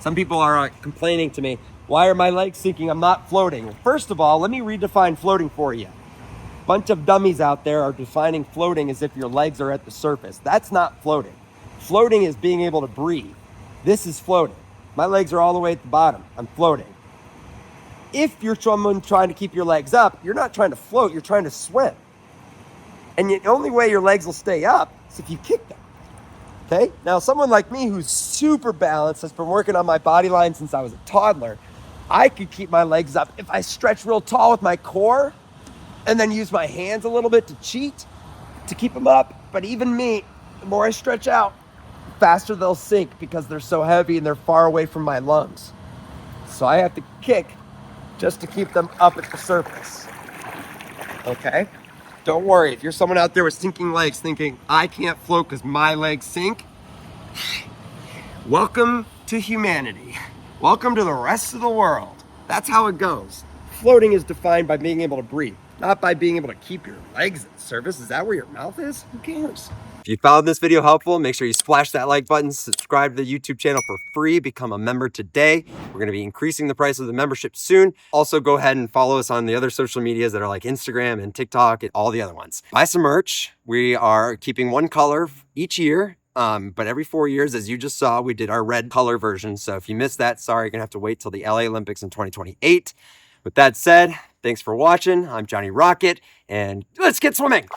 Some people are complaining to me, why are my legs sinking? I'm not floating. Well, first of all, let me redefine floating for you. Bunch of dummies out there are defining floating as if your legs are at the surface. That's not floating. Floating is being able to breathe. This is floating. My legs are all the way at the bottom. I'm floating. If you're someone trying to keep your legs up, you're not trying to float, you're trying to swim. And the only way your legs will stay up is if you kick them. Okay? Now, someone like me who's super balanced, has been working on my body line since I was a toddler, I could keep my legs up if I stretch real tall with my core and then use my hands a little bit to cheat to keep them up. But even me, the more I stretch out, the faster they'll sink because they're so heavy and they're far away from my lungs. So I have to kick just to keep them up at the surface. Okay? Don't worry, if you're someone out there with sinking legs thinking, I can't float because my legs sink, welcome to humanity. Welcome to the rest of the world. That's how it goes. Floating is defined by being able to breathe, not by being able to keep your legs at the surface. Is that where your mouth is? Who cares? If you found this video helpful, make sure you splash that like button, subscribe to the YouTube channel for free, become a member today. We're going to be increasing the price of the membership soon. Also, go ahead and follow us on the other social medias that are like Instagram and TikTok and all the other ones. Buy some merch. We are keeping one color each year. But every 4 years, as you just saw, we did our red color version. So if you missed that, sorry, you're gonna have to wait till the LA Olympics in 2028. With that said, thanks for watching. I'm Johnny Rocket, and let's get swimming.